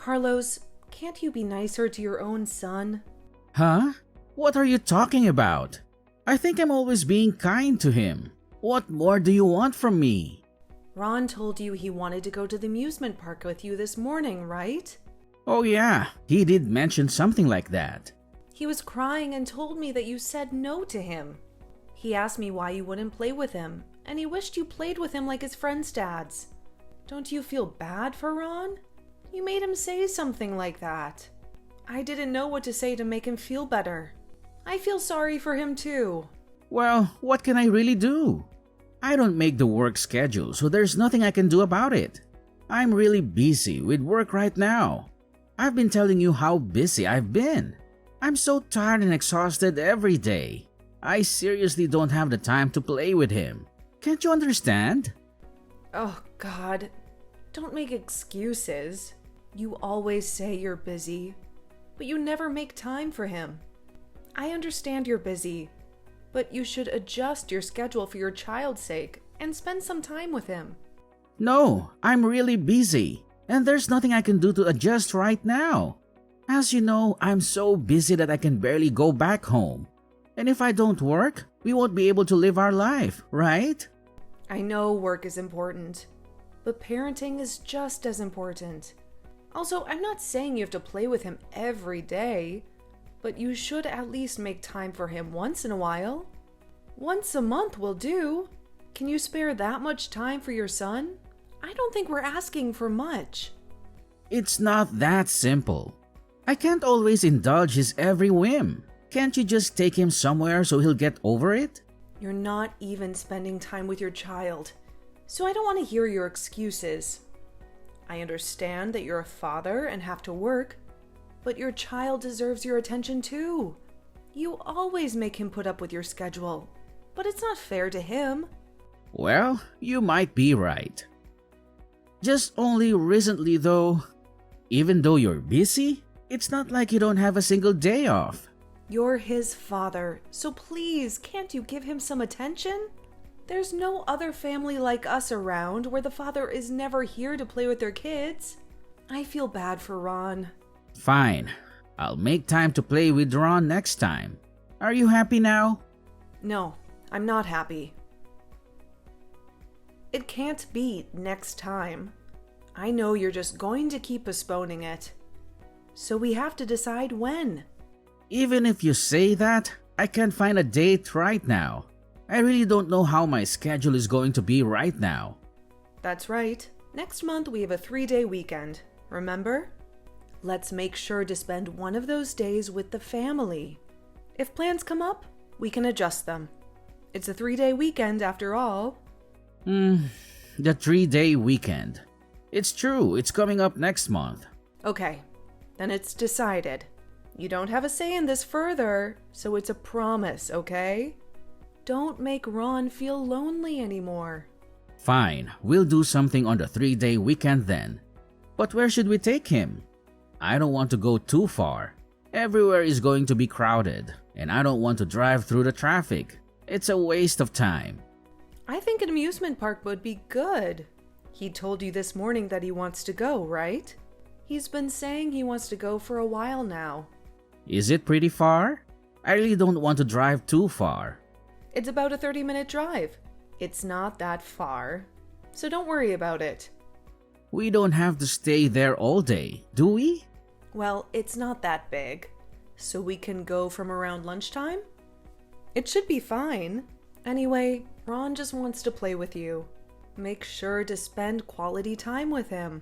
Carlos, can't you be nicer to your own son? Huh? What are you talking about? I think I'm always being kind to him. What more do you want from me? Ron told you he wanted to go to the amusement park with you this morning, right? Oh yeah, he did mention something like that. He was crying and told me that you said no to him. He asked me why you wouldn't play with him, and he wished you played with him like his friends' dads. Don't you feel bad for Ron? You made him say something like that. I didn't know what to say to make him feel better. I feel sorry for him too. Well, what can I really do? I don't make the work schedule, so there's nothing I can do about it. I'm really busy with work right now. I've been telling you how busy I've been. I'm so tired and exhausted every day. I seriously don't have the time to play with him. Can't you understand? Oh, God. Don't make excuses. You always say you're busy, but you never make time for him. I understand you're busy, but you should adjust your schedule for your child's sake and spend some time with him. No, I'm really busy, and there's nothing I can do to adjust right now. As you know, I'm so busy that I can barely go back home. And if I don't work, we won't be able to live our life, right? I know work is important, but parenting is just as important. Also, I'm not saying you have to play with him every day, but you should at least make time for him once in a while. Once a month will do. Can you spare that much time for your son? I don't think we're asking for much. It's not that simple. I can't always indulge his every whim. Can't you just take him somewhere so he'll get over it? You're not even spending time with your child, so I don't want to hear your excuses. I understand that you're a father and have to work, but your child deserves your attention too. You always make him put up with your schedule, but it's not fair to him. Well, you might be right. Just only recently though, even though you're busy, it's not like you don't have a single day off. You're his father, so please, can't you give him some attention? There's no other family like us around where the father is never here to play with their kids. I feel bad for Ron. Fine. I'll make time to play with Ron next time. Are you happy now? No, I'm not happy. It can't be next time. I know you're just going to keep postponing it. So we have to decide when. Even if you say that, I can't find a date right now. I really don't know how my schedule is going to be right now. That's right. Next month we have a 3-day weekend. Remember? Let's make sure to spend one of those days with the family. If plans come up, we can adjust them. It's a 3-day weekend after all. The 3-day weekend. It's true, it's coming up next month. Okay, then it's decided. You don't have a say in this further, so it's a promise, okay? Don't make Ron feel lonely anymore. Fine, we'll do something on the 3-day weekend then. But where should we take him? I don't want to go too far. Everywhere is going to be crowded, and I don't want to drive through the traffic. It's a waste of time. I think an amusement park would be good. He told you this morning that he wants to go, right? He's been saying he wants to go for a while now. Is it pretty far? I really don't want to drive too far. It's about a 30-minute drive. It's not that far, so don't worry about it. We don't have to stay there all day, do we? Well, it's not that big, so we can go from around lunchtime? It should be fine. Anyway, Ron just wants to play with you. Make sure to spend quality time with him.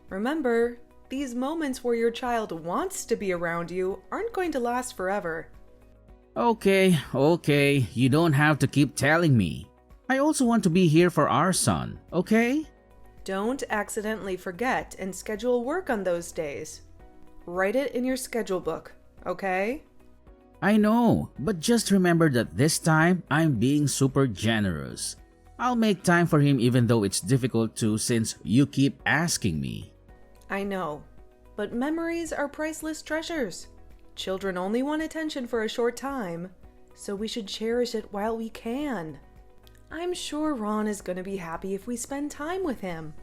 Remember, these moments where your child wants to be around you aren't going to last forever. Okay, you don't have to keep telling me. I also want to be here for our son, okay? Don't accidentally forget and schedule work on those days. Write it in your schedule book, okay? I know, but just remember that this time I'm being super generous. I'll make time for him even though it's difficult to since you keep asking me. I know, but memories are priceless treasures. Children only want attention for a short time, so we should cherish it while we can. I'm sure Ron is going to be happy if we spend time with him.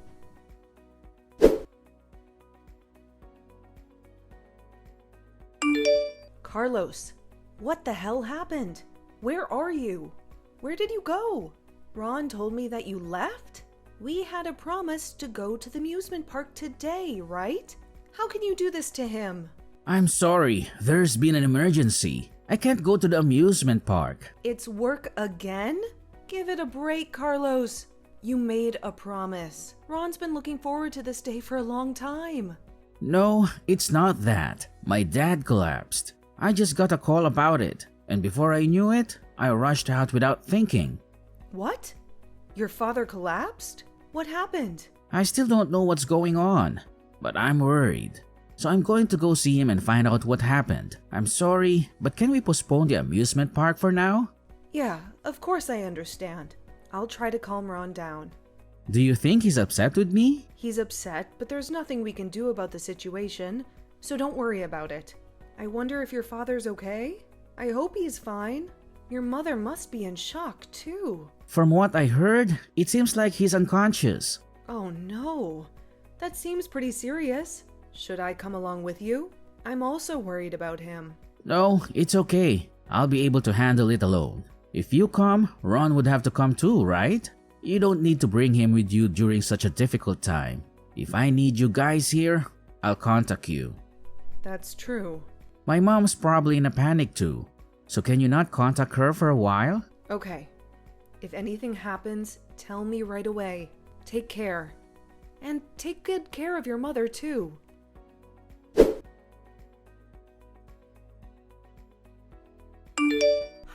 Carlos, what the hell happened? Where are you? Where did you go? Ron told me that you left? We had a promise to go to the amusement park today, right? How can you do this to him? I'm sorry, there's been an emergency. I can't go to the amusement park. It's work again? Give it a break, Carlos. You made a promise. Ron's been looking forward to this day for a long time. No, it's not that. My dad collapsed. I just got a call about it, and before I knew it, I rushed out without thinking. What? Your father collapsed? What happened? I still don't know what's going on, but I'm worried. So I'm going to go see him and find out what happened. I'm sorry, but can we postpone the amusement park for now? Yeah, of course I understand. I'll try to calm Ron down. Do you think he's upset with me? He's upset, but there's nothing we can do about the situation, so don't worry about it. I wonder if your father's okay? I hope he's fine. Your mother must be in shock, too. From what I heard, it seems like he's unconscious. Oh no, that seems pretty serious. Should I come along with you? I'm also worried about him. No, it's okay. I'll be able to handle it alone. If you come, Ron would have to come too, right? You don't need to bring him with you during such a difficult time. If I need you guys here, I'll contact you. That's true. My mom's probably in a panic too. So can you not contact her for a while? Okay. If anything happens, tell me right away. Take care. And take good care of your mother too.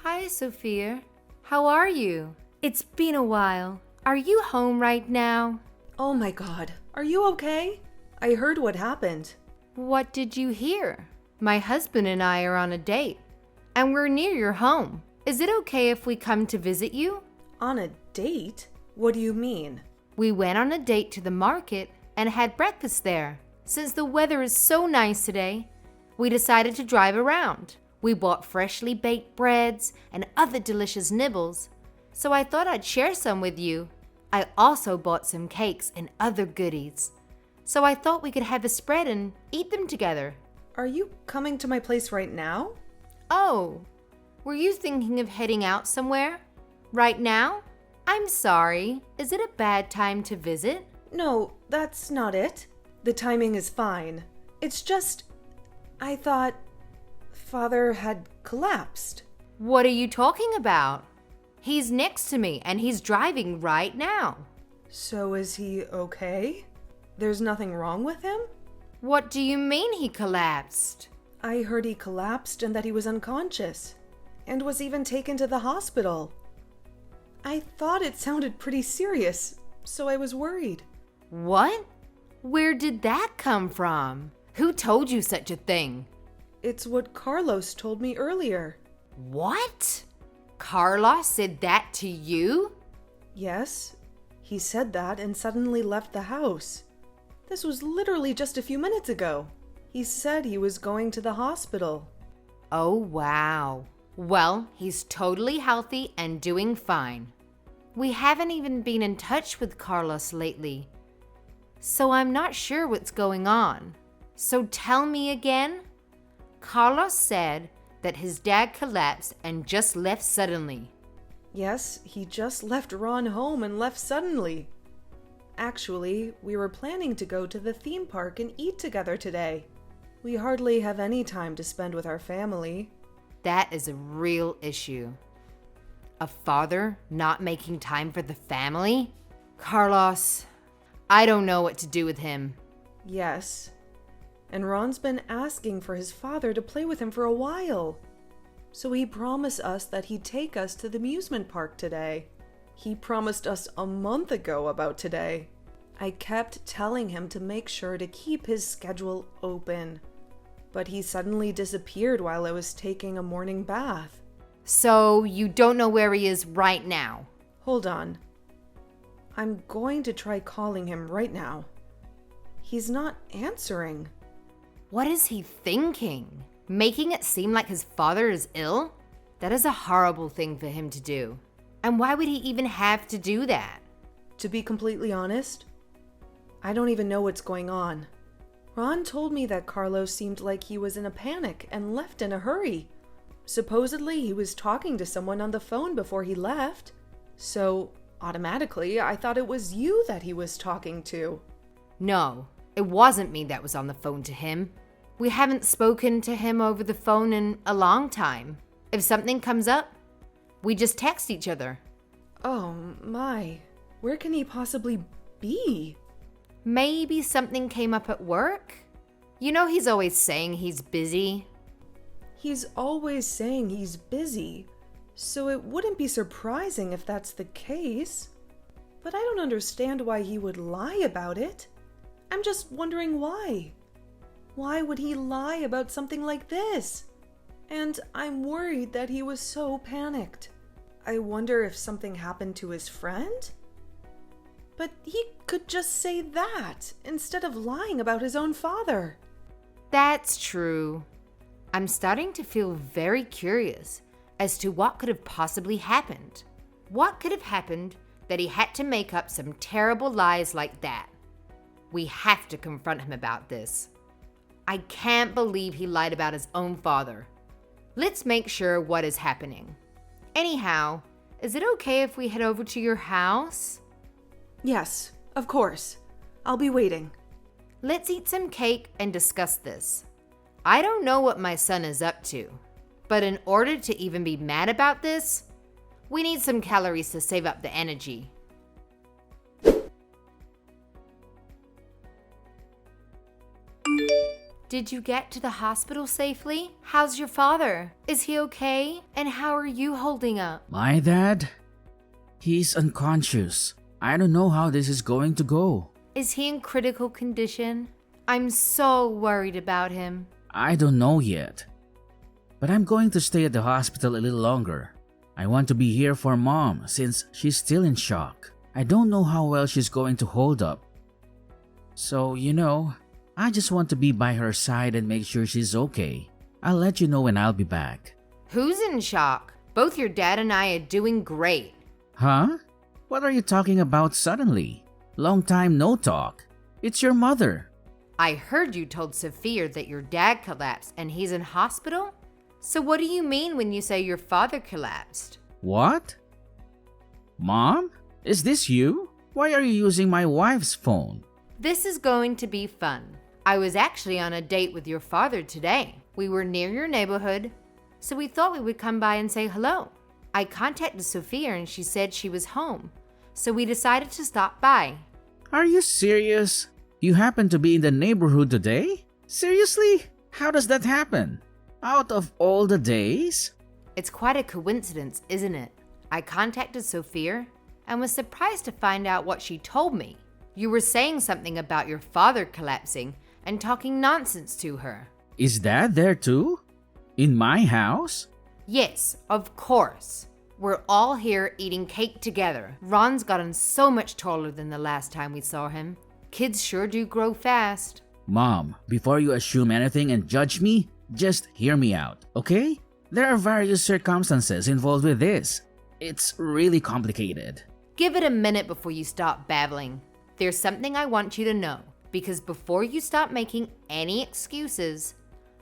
Hi, Sophia. How are you? It's been a while. Are you home right now? Oh my god, are you okay? I heard what happened. What did you hear? My husband and I are on a date, and we're near your home. Is it okay if we come to visit you? On a date? What do you mean? We went on a date to the market and had breakfast there. Since the weather is so nice today, we decided to drive around. We bought freshly baked breads and other delicious nibbles, so I thought I'd share some with you. I also bought some cakes and other goodies, so I thought we could have a spread and eat them together. Are you coming to my place right now? Oh, were you thinking of heading out somewhere? Right now? I'm sorry. Is it a bad time to visit? No, that's not it. The timing is fine. It's just, I thought Father had collapsed. What are you talking about? He's next to me and he's driving right now. So is he okay? There's nothing wrong with him? What do you mean he collapsed? I heard he collapsed and that he was unconscious, and was even taken to the hospital. I thought it sounded pretty serious, so I was worried. What? Where did that come from? Who told you such a thing? It's what Carlos told me earlier. What? Carlos said that to you? Yes, he said that and suddenly left the house. This was literally just a few minutes ago. He said he was going to the hospital. Oh, wow. Well, he's totally healthy and doing fine. We haven't even been in touch with Carlos lately, so I'm not sure what's going on. So tell me again. Carlos said that his dad collapsed and just left suddenly. Yes, he just left Ron home and left suddenly. Actually, we were planning to go to the theme park and eat together today. We hardly have any time to spend with our family. That is a real issue. A father not making time for the family? Carlos, I don't know what to do with him. Yes. And Ron's been asking for his father to play with him for a while. So he promised us that he'd take us to the amusement park today. He promised us a month ago about today. I kept telling him to make sure to keep his schedule open. But he suddenly disappeared while I was taking a morning bath. So you don't know where he is right now? Hold on. I'm going to try calling him right now. He's not answering. What is he thinking? Making it seem like his father is ill? That is a horrible thing for him to do. And why would he even have to do that? To be completely honest, I don't even know what's going on. Ron told me that Carlos seemed like he was in a panic and left in a hurry. Supposedly, he was talking to someone on the phone before he left. So, automatically, I thought it was you that he was talking to. No, it wasn't me that was on the phone to him. We haven't spoken to him over the phone in a long time. If something comes up, we just text each other. Oh my, where can he possibly be? Maybe something came up at work? You know he's always saying he's busy. He's always saying he's busy, so it wouldn't be surprising if that's the case. But I don't understand why he would lie about it. I'm just wondering why. Why would he lie about something like this? And I'm worried that he was so panicked. I wonder if something happened to his friend? But he could just say that instead of lying about his own father. That's true. I'm starting to feel very curious as to what could have possibly happened. What could have happened that he had to make up some terrible lies like that? We have to confront him about this. I can't believe he lied about his own father. Let's make sure what is happening. Anyhow, is it okay if we head over to your house? Yes, of course. I'll be waiting. Let's eat some cake and discuss this. I don't know what my son is up to, but in order to even be mad about this, we need some calories to save up the energy. Did you get to the hospital safely? How's your father? Is he okay? And how are you holding up? My dad? He's unconscious. I don't know how this is going to go. Is he in critical condition? I'm so worried about him. I don't know yet. But I'm going to stay at the hospital a little longer. I want to be here for Mom since she's still in shock. I don't know how well she's going to hold up. So, I just want to be by her side and make sure she's okay. I'll let you know when I'll be back. Who's in shock? Both your dad and I are doing great. Huh? What are you talking about suddenly? Long time no talk. It's your mother. I heard you told Sophia that your dad collapsed and he's in hospital? So what do you mean when you say your father collapsed? What? Mom? Is this you? Why are you using my wife's phone? This is going to be fun. I was actually on a date with your father today. We were near your neighborhood, so we thought we would come by and say hello. I contacted Sophia and she said she was home, so we decided to stop by. Are you serious? You happen to be in the neighborhood today? Seriously? How does that happen? Out of all the days? It's quite a coincidence, isn't it? I contacted Sophia and was surprised to find out what she told me. You were saying something about your father collapsing and talking nonsense to her. Is Dad there too? In my house? Yes, of course. We're all here eating cake together. Ron's gotten so much taller than the last time we saw him. Kids sure do grow fast. Mom, before you assume anything and judge me, just hear me out, okay? There are various circumstances involved with this. It's really complicated. Give it a minute before you stop babbling. There's something I want you to know, because before you stop making any excuses,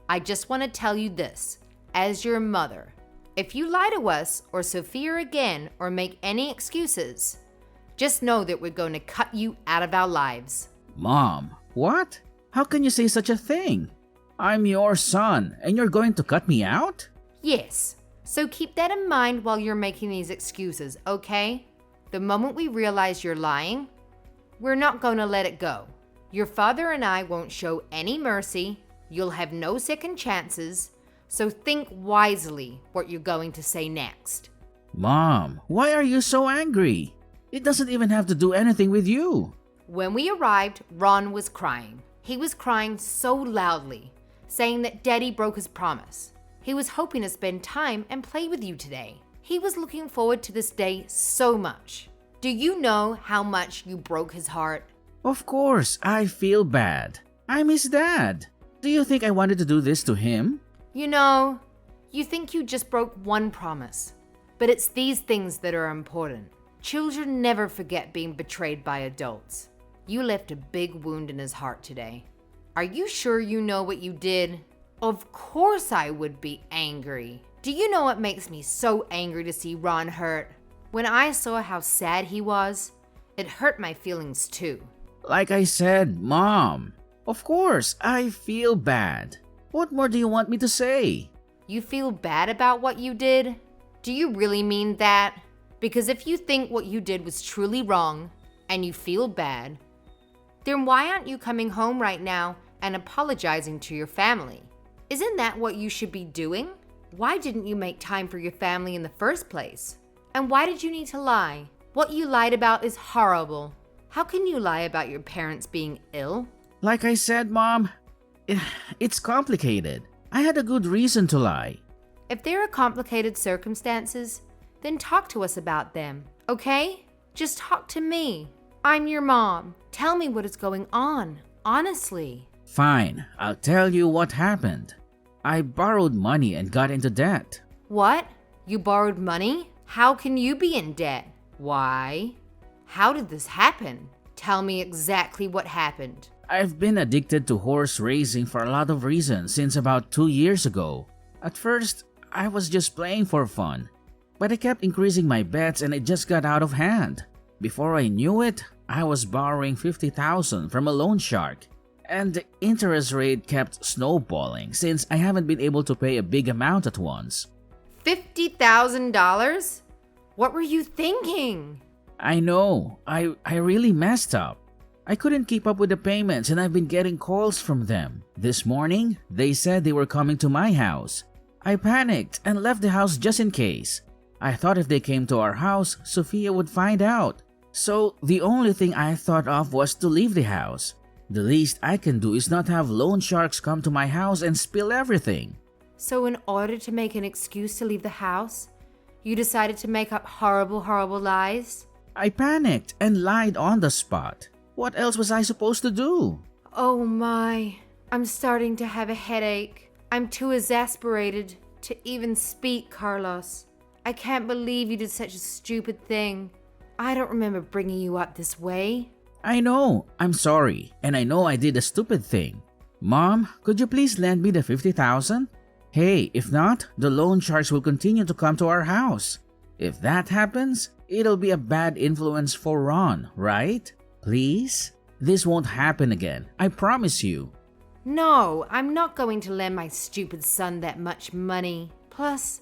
I just want to tell you this. As your mother, if you lie to us or Sophia again or make any excuses, just know that we're going to cut you out of our lives. Mom, what? How can you say such a thing? I'm your son and you're going to cut me out? Yes, so keep that in mind while you're making these excuses, okay? The moment we realize you're lying, we're not going to let it go. Your father and I won't show any mercy. You'll have no second chances. So think wisely what you're going to say next. Mom, why are you so angry? It doesn't even have to do anything with you. When we arrived, Ron was crying. He was crying so loudly, saying that Daddy broke his promise. He was hoping to spend time and play with you today. He was looking forward to this day so much. Do you know how much you broke his heart? Of course, I feel bad. I'm his dad. Do you think I wanted to do this to him? You know, you think you just broke one promise, but it's these things that are important. Children never forget being betrayed by adults. You left a big wound in his heart today. Are you sure you know what you did? Of course I would be angry. Do you know what makes me so angry to see Ron hurt? When I saw how sad he was, it hurt my feelings too. Like I said, Mom, of course, I feel bad. What more do you want me to say? You feel bad about what you did? Do you really mean that? Because if you think what you did was truly wrong and you feel bad, then why aren't you coming home right now and apologizing to your family? Isn't that what you should be doing? Why didn't you make time for your family in the first place? And why did you need to lie? What you lied about is horrible. How can you lie about your parents being ill? Like I said, Mom, it's complicated. I had a good reason to lie. If there are complicated circumstances, then talk to us about them, okay? Just talk to me. I'm your mom. Tell me what is going on, honestly. Fine, I'll tell you what happened. I borrowed money and got into debt. What? You borrowed money? How can you be in debt? Why? How did this happen? Tell me exactly what happened. I've been addicted to horse racing for a lot of reasons since about 2 years ago. At first, I was just playing for fun, but I kept increasing my bets and it just got out of hand. Before I knew it, I was borrowing $50,000 from a loan shark, and the interest rate kept snowballing since I haven't been able to pay a big amount at once. $50,000? What were you thinking? I know, I really messed up. I couldn't keep up with the payments and I've been getting calls from them. This morning, they said they were coming to my house. I panicked and left the house just in case. I thought if they came to our house, Sophia would find out. So the only thing I thought of was to leave the house. The least I can do is not have loan sharks come to my house and spill everything. So in order to make an excuse to leave the house, you decided to make up horrible lies? I panicked and lied on the spot. What else was I supposed to do? Oh my, I'm starting to have a headache. I'm too exasperated to even speak, Carlos. I can't believe you did such a stupid thing. I don't remember bringing you up this way. I know, I'm sorry, and I know I did a stupid thing. Mom, could you please lend me the $50,000? Hey, if not, the loan sharks will continue to come to our house. If that happens, it'll be a bad influence for Ron, right? Please? This won't happen again, I promise you. No, I'm not going to lend my stupid son that much money. Plus,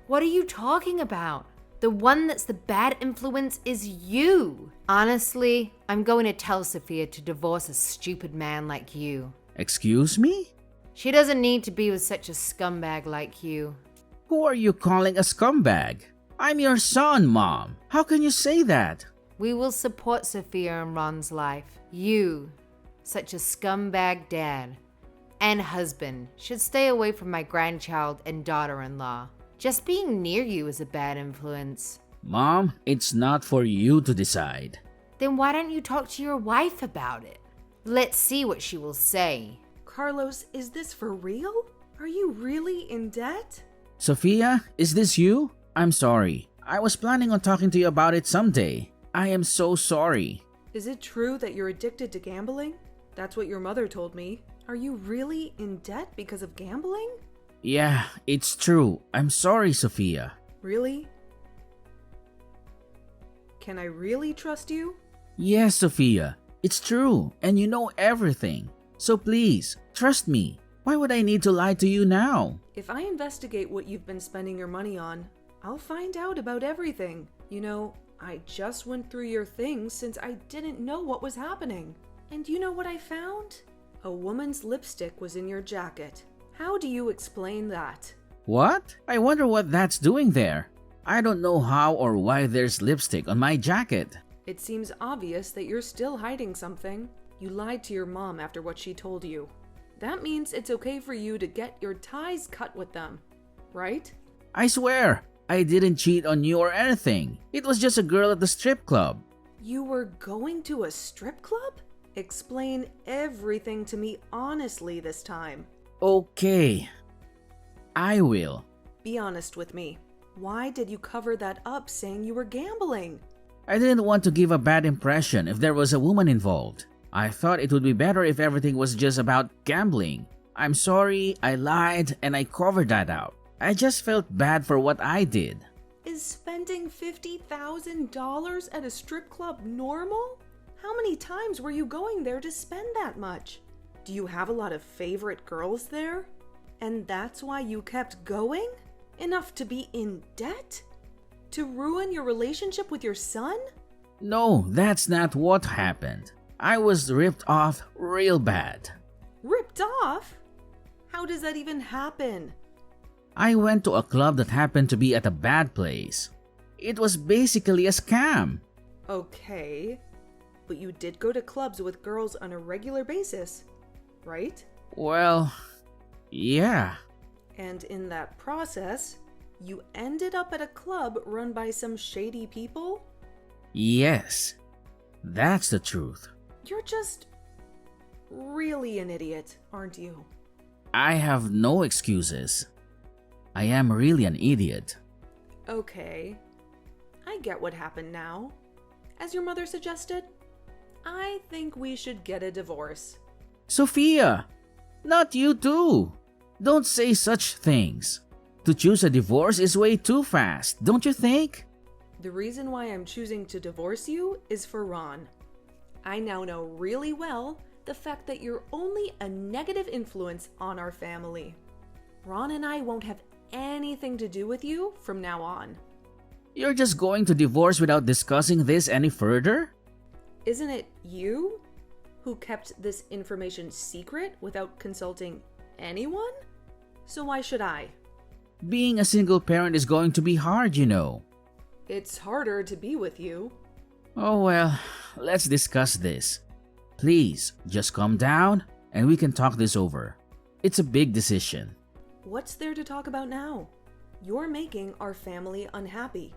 what are you talking about? The one that's the bad influence is you. Honestly, I'm going to tell Sophia to divorce a stupid man like you. Excuse me? She doesn't need to be with such a scumbag like you. Who are you calling a scumbag? I'm your son, Mom. How can you say that? We will support Sophia in Ron's life. You, such a scumbag dad and husband, should stay away from my grandchild and daughter-in-law. Just being near you is a bad influence. Mom, it's not for you to decide. Then why don't you talk to your wife about it? Let's see what she will say. Carlos, is this for real? Are you really in debt? Sophia, is this you? I'm sorry. I was planning on talking to you about it someday. I am so sorry. Is it true that you're addicted to gambling? That's what your mother told me. Are you really in debt because of gambling? Yeah, it's true. I'm sorry, Sophia. Really? Can I really trust you? Yes, Sophia. It's true, and you know everything. So please, trust me. Why would I need to lie to you now? If I investigate what you've been spending your money on, I'll find out about everything. You know, I just went through your things since I didn't know what was happening. And you know what I found? A woman's lipstick was in your jacket. How do you explain that? What? I wonder what that's doing there. I don't know how or why there's lipstick on my jacket. It seems obvious that you're still hiding something. You lied to your mom after what she told you. That means it's okay for you to get your ties cut with them, right? I swear, I didn't cheat on you or anything. It was just a girl at the strip club. You were going to a strip club? Explain everything to me honestly this time. Okay, I will. Be honest with me. Why did you cover that up saying you were gambling? I didn't want to give a bad impression if there was a woman involved. I thought it would be better if everything was just about gambling. I'm sorry, I lied, and I covered that out. I just felt bad for what I did. Is spending $50,000 at a strip club normal? How many times were you going there to spend that much? Do you have a lot of favorite girls there? And that's why you kept going? Enough to be in debt? To ruin your relationship with your son? No, that's not what happened. I was ripped off real bad. Ripped off? How does that even happen? I went to a club that happened to be at a bad place. It was basically a scam. Okay, but you did go to clubs with girls on a regular basis, right? Well, yeah. And in that process, you ended up at a club run by some shady people? Yes, that's the truth. You're just really an idiot, aren't you? I have no excuses. I am really an idiot. Okay, I get what happened now. As your mother suggested, I think we should get a divorce. Sophia, not you too. Don't say such things. To choose a divorce is way too fast, don't you think? The reason why I'm choosing to divorce you is for Ron. I now know really well the fact that you're only a negative influence on our family. Ron and I won't have anything to do with you from now on. You're just going to divorce without discussing this any further? Isn't it you who kept this information secret without consulting anyone? So why should I? Being a single parent is going to be hard, you know. It's harder to be with you. Oh well, let's discuss this. Please, just calm down and we can talk this over. It's a big decision. What's there to talk about now? You're making our family unhappy.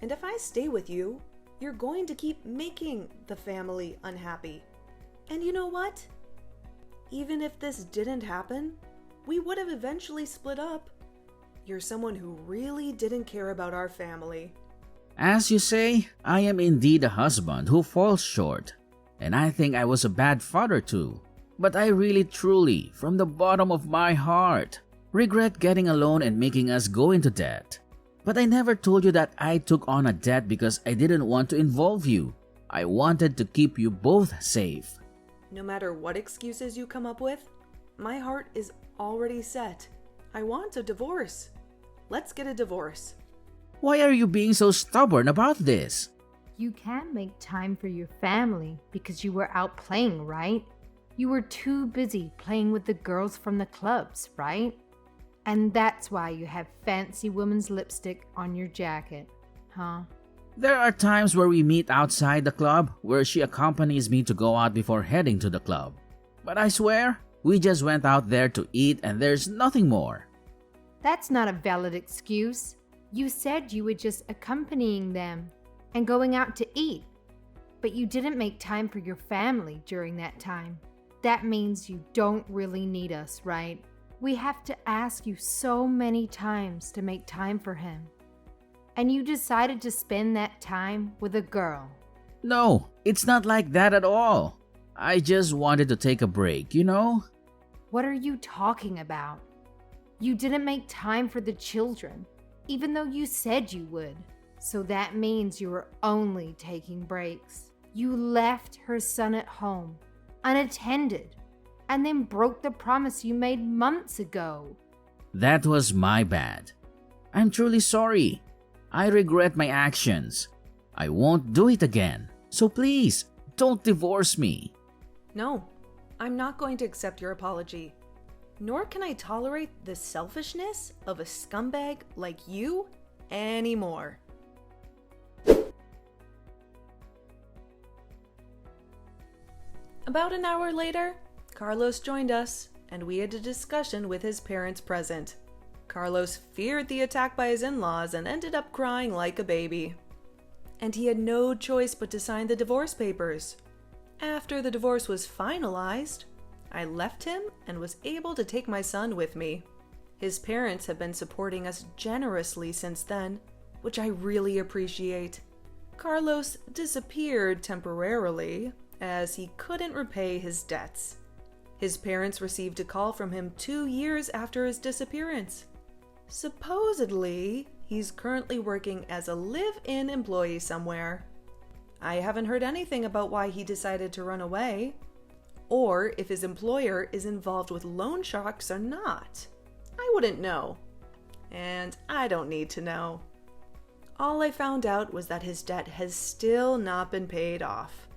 And if I stay with you, you're going to keep making the family unhappy. And you know what? Even if this didn't happen, we would have eventually split up. You're someone who really didn't care about our family. As you say, I am indeed a husband who falls short. And I think I was a bad father too. But I really truly, from the bottom of my heart, regret getting a loan and making us go into debt. But I never told you that I took on a debt because I didn't want to involve you. I wanted to keep you both safe. No matter what excuses you come up with, my heart is already set. I want a divorce. Let's get a divorce. Why are you being so stubborn about this? You can make time for your family because you were out playing, right? You were too busy playing with the girls from the clubs, right? And that's why you have fancy woman's lipstick on your jacket, huh? There are times where we meet outside the club where she accompanies me to go out before heading to the club. But I swear, we just went out there to eat and there's nothing more. That's not a valid excuse. You said you were just accompanying them and going out to eat, but you didn't make time for your family during that time. That means you don't really need us, right? We have to ask you so many times to make time for him. And you decided to spend that time with a girl. No, it's not like that at all. I just wanted to take a break, you know? What are you talking about? You didn't make time for the children, even though you said you would. So that means you were only taking breaks. You left her son at home, unattended, and then broke the promise you made months ago. That was my bad. I'm truly sorry. I regret my actions. I won't do it again. So please, don't divorce me. No, I'm not going to accept your apology. Nor can I tolerate the selfishness of a scumbag like you anymore. About an hour later, Carlos joined us, and we had a discussion with his parents present. Carlos feared the attack by his in-laws and ended up crying like a baby. And he had no choice but to sign the divorce papers. After the divorce was finalized, I left him and was able to take my son with me. His parents have been supporting us generously since then, which I really appreciate. Carlos disappeared temporarily, as he couldn't repay his debts. His parents received a call from him 2 years after his disappearance. Supposedly, he's currently working as a live-in employee somewhere. I haven't heard anything about why he decided to run away, or if his employer is involved with loan sharks or not. I wouldn't know, and I don't need to know. All I found out was that his debt has still not been paid off.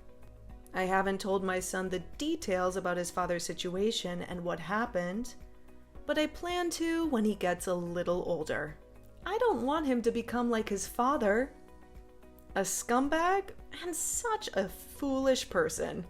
I haven't told my son the details about his father's situation and what happened, but I plan to when he gets a little older. I don't want him to become like his father. A scumbag and such a foolish person.